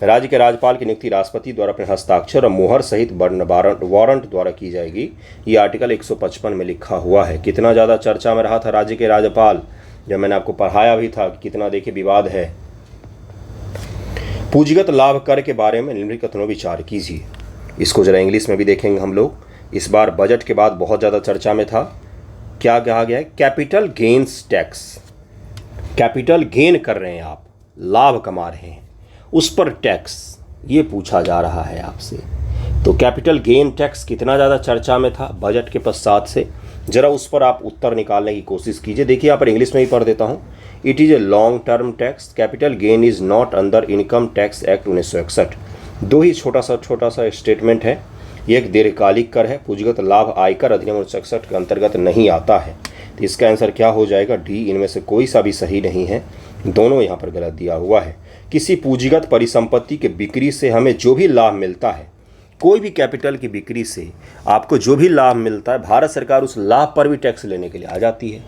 राज्य के राज्यपाल की नियुक्ति राष्ट्रपति द्वारा अपने हस्ताक्षर और मुहर सहित वारंट द्वारा की जाएगी। ये आर्टिकल 155 में लिखा हुआ है। कितना ज़्यादा चर्चा में रहा था राज्य के राज्यपाल, जब मैंने आपको पढ़ाया भी था कि कितना देखिए विवाद है। पूंजीगत लाभ कर के बारे में निम्नलिखित कथनों विचार कीजिए। इसको जरा इंग्लिश में भी देखेंगे हम लोग। इस बार बजट के बाद बहुत ज़्यादा चर्चा में था। क्या कहा गया है? Capital gains tax. Capital gain कर रहे हैं आप, लाभ कमा रहे हैं, उस पर टैक्स, ये पूछा जा रहा है आपसे। तो कैपिटल गेन टैक्स कितना ज़्यादा चर्चा में था बजट के पश्चात से, ज़रा उस पर आप उत्तर निकालने की कोशिश कीजिए। देखिए यहाँ पर इंग्लिश में ही पढ़ देता हूँ। It is a long term tax, capital gain is not under income tax act 1961। दो ही छोटा सा स्टेटमेंट है। ये एक दीर्घकालिक कर है। पूंजीगत लाभ आयकर अधिनियम 1961 के अंतर्गत नहीं आता है। तो इसका आंसर क्या हो जाएगा? डी। इनमें से कोई सा भी सही नहीं है, दोनों यहाँ पर गलत दिया हुआ है। किसी पूंजीगत परिसंपत्ति के बिक्री से हमें जो भी लाभ मिलता है, कोई भी कैपिटल की बिक्री से आपको जो भी लाभ मिलता है, भारत सरकार उस लाभ पर भी टैक्स लेने के लिए आ जाती है।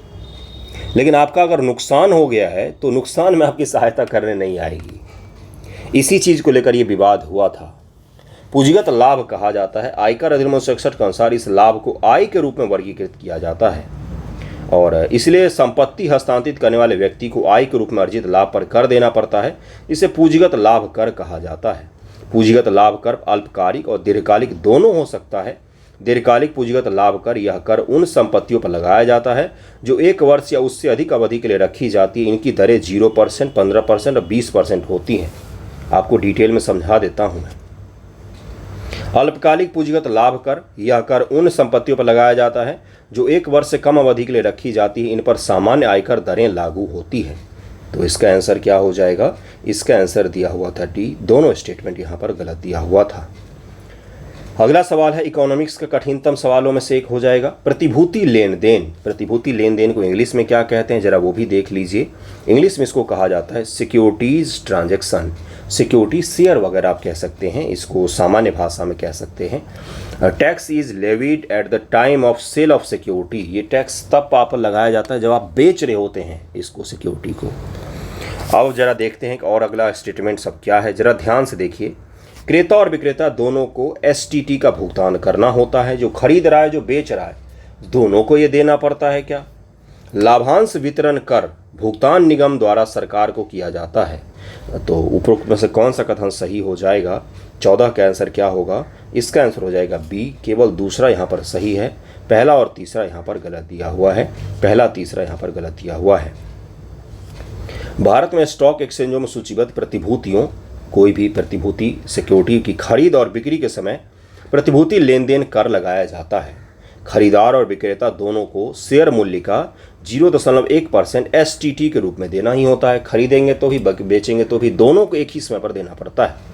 लेकिन आपका अगर नुकसान हो गया है तो नुकसान में आपकी सहायता करने नहीं आएगी। इसी चीज़ को लेकर ये विवाद हुआ था। पूंजीगत लाभ कहा जाता है। आयकर अधिनियम 1961 के अनुसार इस लाभ को आय के रूप में वर्गीकृत किया जाता है और इसलिए संपत्ति हस्तांतरित करने वाले व्यक्ति को आय के रूप में अर्जित लाभ पर कर देना पड़ता है। इसे पूंजीगत लाभ कर कहा जाता है। पूंजीगत लाभ कर अल्पकालिक और दीर्घकालिक दोनों हो सकता है। दीर्घकालिक पूंजीगत लाभ कर, यह कर उन संपत्तियों पर लगाया जाता है जो 1 वर्ष या उससे अधिक अवधि के लिए रखी जाती है। इनकी दरें 0%, 15% और 20% होती हैं। आपको डिटेल में समझा देता हूँ मैं। अल्पकालिक पूंजीगत लाभ कर, यह कर उन संपत्तियों पर लगाया जाता है जो 1 वर्ष से कम अवधि के लिए रखी जाती है। इन पर सामान्य आयकर दरें लागू होती हैं। तो इसका आंसर क्या हो जाएगा? इसका आंसर दिया हुआ था डी। दोनों स्टेटमेंट यहाँ पर गलत दिया हुआ था। अगला सवाल है इकोनॉमिक्स का कठिनतम सवालों में से एक हो जाएगा। प्रतिभूति लेन देन। प्रतिभूति लेन देन को इंग्लिश में क्या कहते हैं, जरा वो भी देख लीजिए। इंग्लिश में इसको कहा जाता है सिक्योरिटीज ट्रांजैक्शन। सिक्योरिटी शेयर वगैरह आप कह सकते हैं, इसको सामान्य भाषा में कह सकते हैं। Tax is levied at the time of sale of security. ये टैक्स तब पर लगाया जाता है जब आप बेच रहे होते हैं इसको, सिक्योरिटी को। अब जरा देखते हैं कि और अगला स्टेटमेंट सब क्या है, जरा ध्यान से देखिए। क्रेता और विक्रेता दोनों को एसटीटी का भुगतान करना होता है। जो खरीद रहा है, जो बेच रहा है, दोनों को ये देना पड़ता है क्या? लाभांश वितरण कर भुगतान निगम द्वारा सरकार को किया जाता है। तो उपरोक्त में से कौन सा कथन सही हो जाएगा? 14 का आंसर क्या होगा? इसका आंसर हो जाएगा बी। केवल दूसरा यहाँ पर सही है, पहला और तीसरा यहाँ पर गलत दिया हुआ है। पहला तीसरा यहाँ पर गलत दिया हुआ है। भारत में स्टॉक एक्सचेंजों में सूचीबद्ध प्रतिभूतियों, कोई भी प्रतिभूति सिक्योरिटी की खरीद और बिक्री के समय प्रतिभूति लेन देन कर लगाया जाता है। खरीदार और विक्रेता दोनों को शेयर मूल्य का 0.1% एसटीटी के रूप में देना ही होता है। खरीदेंगे तो भी, बेचेंगे तो भी, दोनों को एक ही समय पर देना पड़ता है।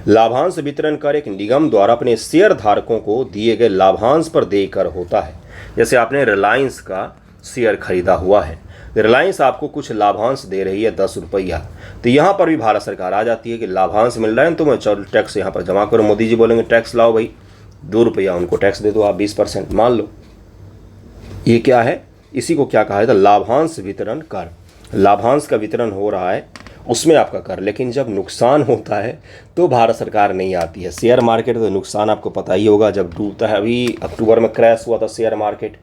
लाभांश वितरण कर एक निगम द्वारा अपने शेयर धारकों को दिए गए लाभांश पर देकर होता है। जैसे आपने रिलायंस का शेयर खरीदा हुआ है, रिलायंस आपको कुछ लाभांश दे रही है 10 रुपया, तो यहाँ पर भी भारत सरकार आ जाती है कि लाभांश मिल रहा है तो मैं चलो टैक्स यहाँ पर जमा करो। मोदी जी बोलेंगे टैक्स लाओ भाई, 2 रुपया उनको टैक्स दे दो आप, 20% मान लो। ये क्या है? इसी को क्या कहा जाता है? लाभांश वितरण कर। लाभांश का वितरण हो रहा है, उसमें आपका कर। लेकिन जब नुकसान होता है तो भारत सरकार नहीं आती है। शेयर मार्केट तो नुकसान आपको पता ही होगा, जब डूबता है। अभी अक्टूबर में क्रैश हुआ था शेयर मार्केट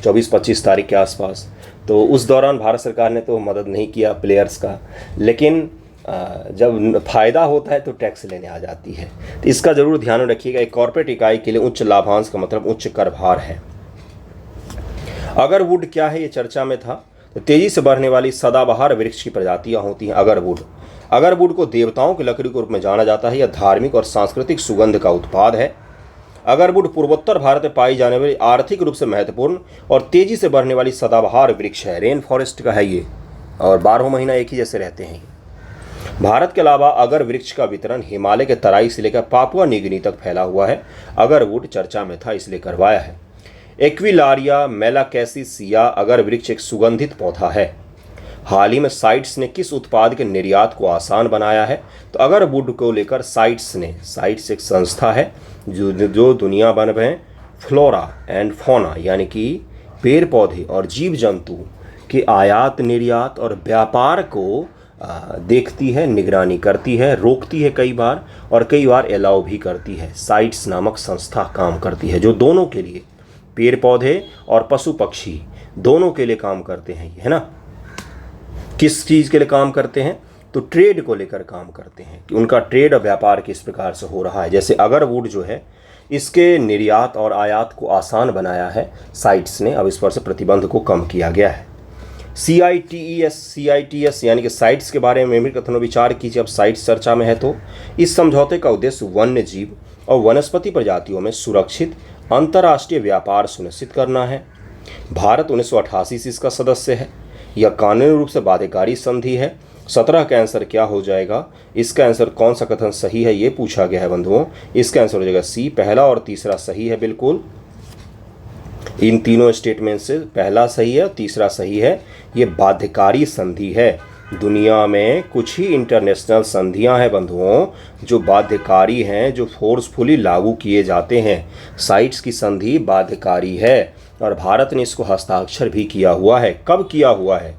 24-25 तारीख के आसपास, तो उस दौरान भारत सरकार ने तो मदद नहीं किया प्लेयर्स का। लेकिन जब फ़ायदा होता है तो टैक्स लेने आ जाती है। तो इसका ज़रूर ध्यान रखिएगा। एक कॉर्पोरेट इकाई के लिए उच्च लाभांश का मतलब उच्च कर भार है। अगरवुड क्या है, ये चर्चा में था। तो तेज़ी से बढ़ने वाली सदाबहार वृक्ष की प्रजातियाँ होती हैं अगरवुड। अगरवुड को देवताओं की लकड़ी के रूप में जाना जाता है। यह धार्मिक और सांस्कृतिक सुगंध का उत्पाद है। अगरवुड पूर्वोत्तर भारत में पाई जाने वाली आर्थिक रूप से महत्वपूर्ण और तेजी से बढ़ने वाली सदाबहार वृक्ष है। रेन फॉरेस्ट का है ये, और 12 महीना एक ही जैसे रहते हैं। भारत के अलावा अगर वृक्ष का वितरण हिमालय के तराई से लेकर पापुआ न्यूगिनी तक फैला हुआ है। अगरवुड चर्चा में था इसलिए करवाया है। एक्विलारिया मेलाकैसिसिया अगर वृक्ष एक सुगंधित पौधा है। हाल ही में साइट्स ने किस उत्पाद के निर्यात को आसान बनाया है? तो अगरवुड को लेकर साइट्स एक संस्था है जो दुनिया भर में फ्लोरा एंड फौना यानी कि पेड़ पौधे और जीव जंतु के आयात निर्यात और व्यापार को देखती है, निगरानी करती है, रोकती है कई बार, और कई बार अलाउ भी करती है। साइट्स नामक संस्था काम करती है जो दोनों के लिए, पेड़ पौधे और पशु पक्षी दोनों के लिए काम करते हैं, है ना। किस चीज़ के लिए काम करते हैं? तो ट्रेड को लेकर काम करते हैं कि उनका ट्रेड और व्यापार किस प्रकार से हो रहा है। जैसे अगरवुड जो है, इसके निर्यात और आयात को आसान बनाया है साइट्स ने, अब इस पर से प्रतिबंध को कम किया गया है। CITES यानी कि साइट्स के बारे में भी कथन विचार कीजिए। अब साइट्स चर्चा में है तो इस समझौते का उद्देश्य वन्य जीव और वनस्पति प्रजातियों में सुरक्षित अंतर्राष्ट्रीय व्यापार सुनिश्चित करना है। भारत 1988 से इसका सदस्य है। यह कानूनी रूप से बाध्यकारी संधि है। 17 का आंसर क्या हो जाएगा? इसका आंसर कौन सा कथन सही है ये पूछा गया है बंधुओं। इसका आंसर हो जाएगा सी, पहला और तीसरा सही है। बिल्कुल इन तीनों स्टेटमेंट से पहला सही है और तीसरा सही है। ये बाध्यकारी संधि है। दुनिया में कुछ ही इंटरनेशनल संधियां हैं बंधुओं जो बाध्यकारी हैं, जो फोर्सफुली लागू किए जाते हैं। साइट्स की संधि बाध्यकारी है और भारत ने इसको हस्ताक्षर भी किया हुआ है। कब किया हुआ है?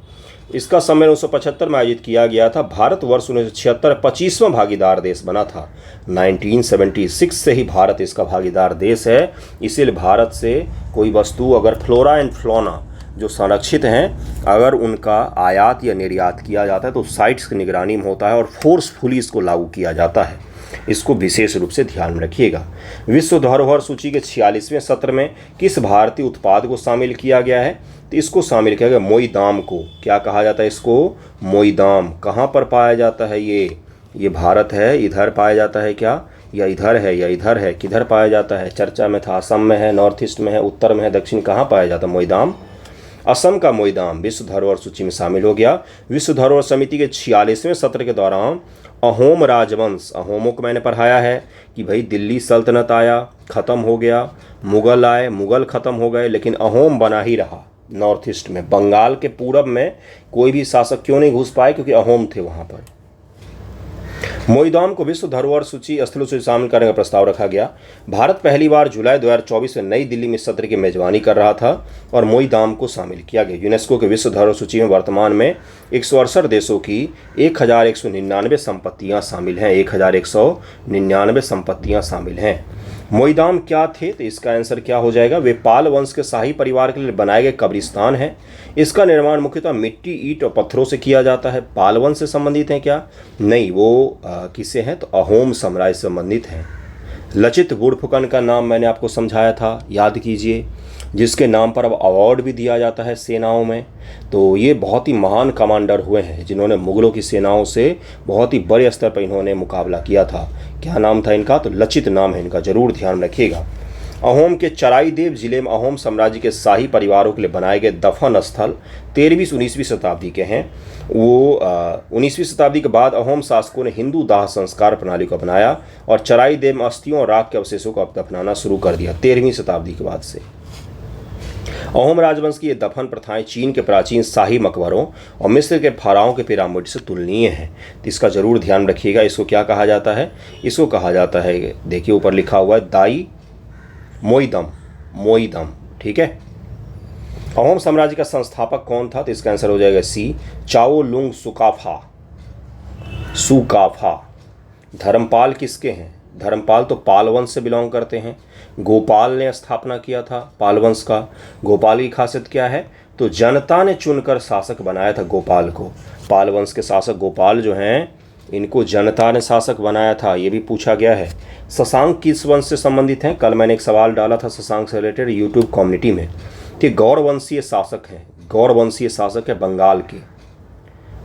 इसका सम्मेलन 1975 में आयोजित किया गया था। भारत वर्ष 1976 25वां भागीदार देश बना था। 1976 से ही भारत इसका भागीदार देश है। इसीलिए भारत से कोई वस्तु अगर फ्लोरा एंड फ्लोना जो संरक्षित हैं, अगर उनका आयात या निर्यात किया जाता है तो साइट्स की निगरानी में होता है और फोर्सफुली इसको लागू किया जाता है। इसको विशेष रूप से ध्यान में रखिएगा। विश्व धरोहर सूची के 46वें सत्र में किस भारतीय उत्पाद को शामिल किया गया है? तो इसको शामिल किया गया मोईदाम को। क्या कहा जाता है इसको? मोईदाम। कहाँ पर पाया जाता है ये भारत है, इधर पाया जाता है क्या, या इधर है, या इधर है? किधर पाया जाता है? चर्चा में था। असम में है, नॉर्थ ईस्ट में है, उत्तर में है, दक्षिण, कहाँ पाया जाता है मोईदाम? असम का मोईदाम विश्व धरोहर सूची में शामिल हो गया। विश्व धरोहर समिति के 46वें सत्र के दौरान अहोम राजवंश, अहोमों को मैंने पढ़ाया है कि भाई दिल्ली सल्तनत आया, ख़त्म हो गया, मुग़ल आए, मुग़ल ख़त्म हो गए, लेकिन अहोम बना ही रहा। नॉर्थ ईस्ट में, बंगाल के पूरब में कोई भी शासक क्यों नहीं घुस पाए? क्योंकि अहोम थे वहाँ पर। मोईदाम को विश्व धरोहर सूची स्थलों से शामिल करने का प्रस्ताव रखा गया। भारत पहली बार जुलाई 2024 में नई दिल्ली में सत्र की मेजबानी कर रहा था और मोईदाम को शामिल किया गया। यूनेस्को के विश्व धरोहर सूची में वर्तमान में 168 देशों की 1199 संपत्तियां शामिल हैं। 1199 संपत्तियां शामिल हैं। मोईदाम क्या थे? तो इसका आंसर क्या हो जाएगा? वे पाल वंश के शाही परिवार के लिए बनाए गए कब्रिस्तान हैं। इसका निर्माण मुख्यतः मिट्टी, ईंट और पत्थरों से किया जाता है। पाल वंश से संबंधित हैं क्या? नहीं, वो किससे हैं? तो अहोम साम्राज्य से संबंधित हैं। लचित बोरफुकन का नाम मैंने आपको समझाया था, याद कीजिए, जिसके नाम पर अब अवार्ड भी दिया जाता है सेनाओं में। तो ये बहुत ही महान कमांडर हुए हैं जिन्होंने मुग़लों की सेनाओं से बहुत ही बड़े स्तर पर इन्होंने मुकाबला किया था। क्या नाम था इनका? तो लचित नाम है इनका, जरूर ध्यान रखिएगा। अहोम के चराईदेव जिले में अहोम साम्राज्य के शाही परिवारों के लिए बनाए गए दफन स्थल 13वीं-19वीं शताब्दी के हैं। वो 19वीं शताब्दी के बाद अहोम शासकों ने हिंदू दाह संस्कार प्रणाली को अपनाया और चराईदेव में अस्थियों और राख के अवशेषों को दफनाना शुरू कर दिया 13वीं शताब्दी के बाद से। अहोम राजवंश की ये दफन प्रथाएं चीन के प्राचीन शाही मकबरों और मिस्र के फाराओं के पिरामिड से तुलनीय हैं। तो इसका जरूर ध्यान रखिएगा। इसको क्या कहा जाता है? इसको कहा जाता है, देखिए ऊपर लिखा हुआ है, दाई मोईदम, मोईदम। ठीक है। अहोम साम्राज्य का संस्थापक कौन था? तो इसका आंसर हो जाएगा सी, चाओ लुंग सुकाफा। सुकाफा। धर्मपाल किसके हैं? धर्मपाल तो पाल वंश से बिलोंग करते हैं। गोपाल ने स्थापना किया था पाल वंश का। गोपाल की खासियत क्या है? तो जनता ने चुनकर शासक बनाया था गोपाल को। पाल वंश के शासक गोपाल जो हैं, इनको जनता ने शासक बनाया था, ये भी पूछा गया है। शशांक किस वंश से संबंधित हैं? कल मैंने एक सवाल डाला था शशांक से रिलेटेड यूट्यूब कम्युनिटी में कि गौरवंशीय शासक हैं। गौरवंशीय शासक है बंगाल के,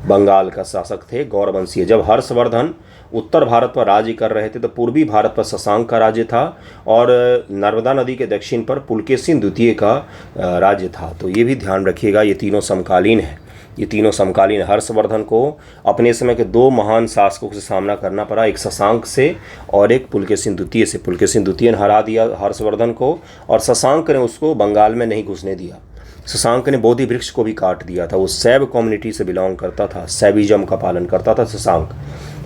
बंगाल का शासक थे गौरवंशीय। जब हर्षवर्धन उत्तर भारत पर राज्य कर रहे थे तो पूर्वी भारत पर शशांक का राज्य था और नर्मदा नदी के दक्षिण पर पुलकेशिन द्वितीय का राज्य था। तो ये भी ध्यान रखिएगा, ये तीनों समकालीन हैं। ये तीनों समकालीन। हर्षवर्धन को अपने समय के दो महान शासकों से सामना करना पड़ा, एक शशांक से और एक पुलकेशिन द्वितीय से। पुलकेशिन द्वितीय ने हरा दिया हर्षवर्धन को और शशांक ने उसको बंगाल में नहीं घुसने दिया। शशांक ने बोधि वृक्ष को भी काट दिया था। वो सैब कम्युनिटी से बिलोंग करता था, सैबिज्म का पालन करता था शशांक।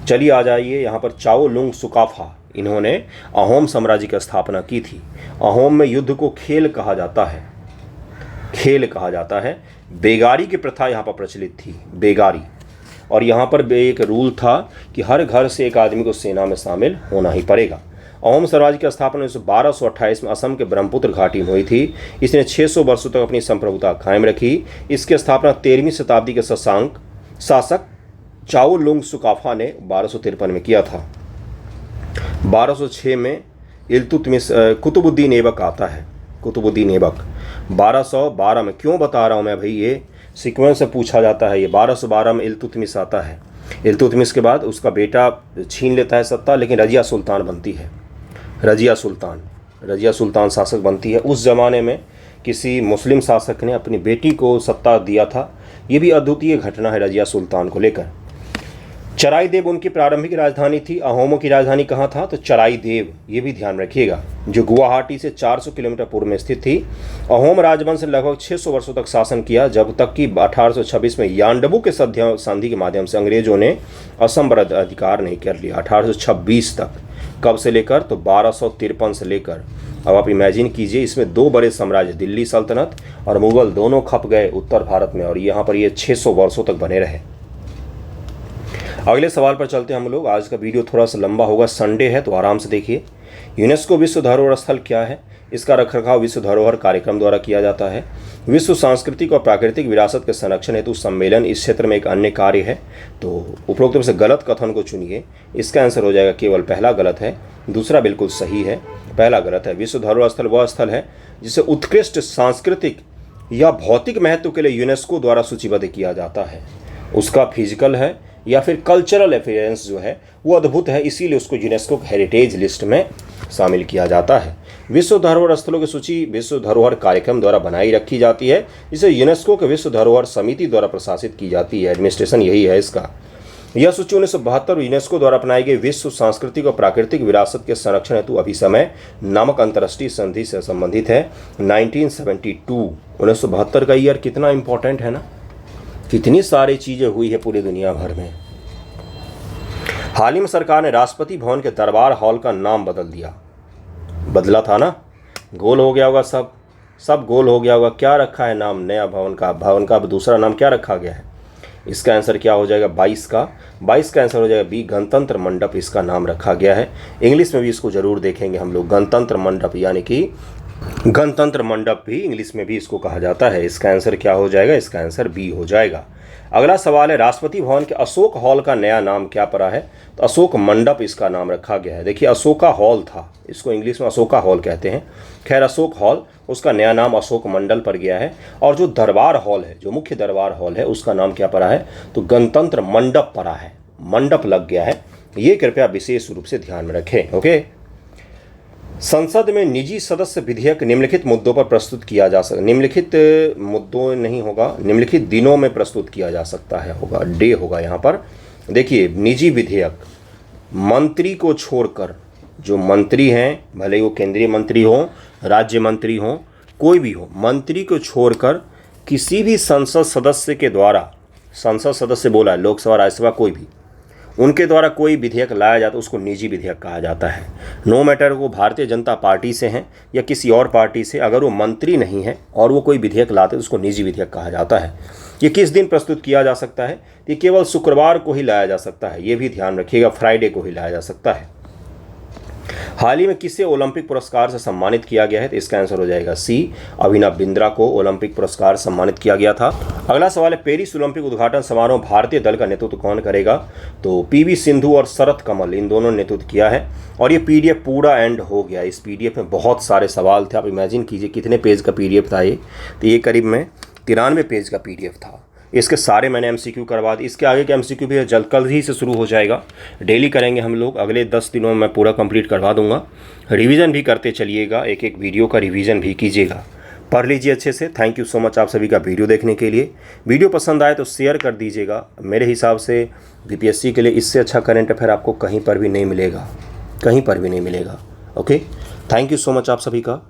चलिए आ जाइए यहाँ पर। चाओ लुंग सुकाफा, इन्होंने अहोम साम्राज्य की स्थापना की थी। अहोम में युद्ध को खेल कहा जाता है, खेल कहा जाता है। बेगारी की प्रथा यहाँ पर प्रचलित थी। बेगारी, और यहाँ पर भी एक रूल था कि हर घर से एक आदमी को सेना में शामिल होना ही पड़ेगा। अहोम साम्राज्य की स्थापना 1228 में असम के ब्रह्मपुत्र घाटी में हुई थी। इसने 600 वर्षों तक अपनी संप्रभुता कायम रखी। इसकी स्थापना 13वीं शताब्दी के शासक चाओलुंग सुकाफा ने 1253 में किया था। 1206 में इल्तुतमिश कुतुबुद्दीन ऐबक आता है। कुतुबुद्दीन ऐबक 1212 में, क्यों बता रहा हूँ मैं भाई, ये सीक्वेंस से पूछा जाता है। ये 1212 में इल्तुतमिश आता है। इल्तुतमिश के बाद उसका बेटा छीन लेता है सत्ता, लेकिन रजिया सुल्तान बनती है। रजिया सुल्तान शासक बनती है। उस ज़माने में किसी मुस्लिम शासक ने अपनी बेटी को सत्ता दिया था। ये भी अद्वितीय घटना है रजिया सुल्तान को लेकर। चराई देव उनकी प्रारंभिक राजधानी थी। अहोमों की राजधानी कहाँ था? तो चराई देव, ये भी ध्यान रखिएगा, जो गुवाहाटी से 400 किलोमीटर पूर्व में स्थित थी। अहोम राजवंश ने लगभग 600 वर्षों तक शासन किया, जब तक कि 1826 में यांडबू के संधि के माध्यम से अंग्रेजों ने असम पर अधिकार नहीं कर लिया। 1826 तक, कब से लेकर? तो 1253 से लेकर। अब आप इमेजिन कीजिए, इसमें दो बड़े साम्राज्य, दिल्ली सल्तनत और मुगल, दोनों खप गए उत्तर भारत में, और यहाँ पर ये 600 वर्षों तक बने रहे। अगले सवाल पर चलते हैं हम लोग। आज का वीडियो थोड़ा सा लंबा होगा, संडे है तो आराम से देखिए। यूनेस्को विश्व धरोहर स्थल क्या है? इसका रखरखाव विश्व धरोहर कार्यक्रम द्वारा किया जाता है। विश्व सांस्कृतिक और प्राकृतिक विरासत के संरक्षण हेतु सम्मेलन इस क्षेत्र में एक अन्य कार्य है। तो उपरोक्त में से गलत कथन को चुनिए। इसका आंसर हो जाएगा केवल पहला गलत है, दूसरा बिल्कुल सही है। पहला गलत है। विश्व धरोहर स्थल वह स्थल है जिसे उत्कृष्ट सांस्कृतिक या भौतिक महत्व के लिए यूनेस्को द्वारा सूचीबद्ध किया जाता है। उसका फिजिकल है या फिर कल्चरल एफियरेंस जो है वो अद्भुत है, इसीलिए उसको यूनेस्को हेरिटेज लिस्ट में शामिल किया जाता है। विश्व धरोहर स्थलों की सूची विश्व धरोहर कार्यक्रम द्वारा बनाई रखी जाती है, जिसे यूनेस्को के विश्व धरोहर समिति द्वारा प्रशासित की जाती है। एडमिनिस्ट्रेशन यही है इसका। यह सूची 1972 यूनेस्को द्वारा अपनाई गई विश्व सांस्कृतिक और प्राकृतिक विरासत के संरक्षण हेतु अभिसमय नामक अंतर्राष्ट्रीय संधि से संबंधित है। 1972 का ईयर कितना इंपॉर्टेंट है ना, कितनी सारी चीजें हुई है पूरी दुनिया भर में। हाल ही में सरकार ने राष्ट्रपति भवन के दरबार हॉल का नाम बदल दिया। बदला था ना, गोल हो गया होगा, सब गोल हो गया होगा। क्या रखा है नाम नया भवन का दूसरा नाम क्या रखा गया है? इसका आंसर क्या हो जाएगा? 22 का आंसर हो जाएगा बी, गणतंत्र मंडप इसका नाम रखा गया है। इंग्लिश में भी इसको जरूर देखेंगे हम लोग, गणतंत्र मंडप, यानी कि गणतंत्र मंडप भी इंग्लिश में भी इसको कहा जाता है। इसका आंसर क्या हो जाएगा? इसका आंसर बी हो जाएगा। अगला सवाल है, राष्ट्रपति भवन के अशोक हॉल का नया नाम क्या पड़ा है? तो अशोक मंडप इसका नाम रखा गया है। देखिए, अशोका हॉल था, इसको इंग्लिश में अशोका हॉल कहते हैं। खैर, अशोक हॉल, उसका नया नाम अशोक मंडल पर गया है। और जो दरबार हॉल है, जो मुख्य दरबार हॉल है, उसका नाम क्या पड़ा है? तो गणतंत्र मंडप पड़ा है, मंडप लग गया है। ये कृपया विशेष रूप से ध्यान में रखें। ओके। संसद में निजी सदस्य विधेयक निम्नलिखित मुद्दों पर प्रस्तुत किया जा सकता, निम्नलिखित मुद्दों नहीं होगा, निम्नलिखित दिनों में प्रस्तुत किया जा सकता है, होगा डे होगा यहाँ पर। देखिए, निजी विधेयक मंत्री को छोड़कर, जो मंत्री हैं, भले वो केंद्रीय मंत्री हो, राज्य मंत्री हो, कोई भी हो, मंत्री को छोड़कर किसी भी संसद सदस्य के द्वारा, संसद सदस्य बोला है, लोकसभा राज्यसभा कोई भी, उनके द्वारा कोई विधेयक लाया जाता है उसको निजी विधेयक कहा जाता है। नो मैटर वो भारतीय जनता पार्टी से हैं या किसी और पार्टी से, अगर वो मंत्री नहीं है और वो कोई विधेयक लाते हैं उसको निजी विधेयक कहा जाता है। ये किस दिन प्रस्तुत किया जा सकता है? ये केवल शुक्रवार को ही लाया जा सकता है, ये भी ध्यान रखिएगा, फ्राइडे को ही लाया जा सकता है। हाल ही में किसे ओलंपिक पुरस्कार से सम्मानित किया गया है? तो इसका आंसर हो जाएगा सी, अभिनव बिंद्रा को ओलंपिक पुरस्कार सम्मानित किया गया था। अगला सवाल है, पेरिस ओलंपिक उद्घाटन समारोह भारतीय दल का नेतृत्व कौन करेगा? तो पीवी सिंधु और शरत कमल, इन दोनों ने नेतृत्व किया है। और ये पीडीएफ पूरा एंड हो गया। इस पीडीएफ में बहुत सारे सवाल थे। आप इमेजिन कीजिए कितने पेज का पीडीएफ था ये। तो ये करीब में 93 पेज का पीडीएफ था। इसके सारे मैंने एमसीक्यू करवा दी। इसके आगे के एमसीक्यू भी जल्द, कल ही से शुरू हो जाएगा। डेली करेंगे हम लोग, अगले 10 दिनों में मैं पूरा कंप्लीट करवा दूंगा। रिवीजन भी करते चलिएगा, एक एक वीडियो का रिवीजन भी कीजिएगा, पढ़ लीजिए अच्छे से। थैंक यू सो मच आप सभी का वीडियो देखने के लिए। वीडियो पसंद आए तो शेयर कर दीजिएगा। मेरे हिसाब से बीपीएससी के लिए इससे अच्छा करंट अफेयर आपको कहीं पर भी नहीं मिलेगा, कहीं पर भी नहीं मिलेगा। Okay, thank you so much आप सभी का।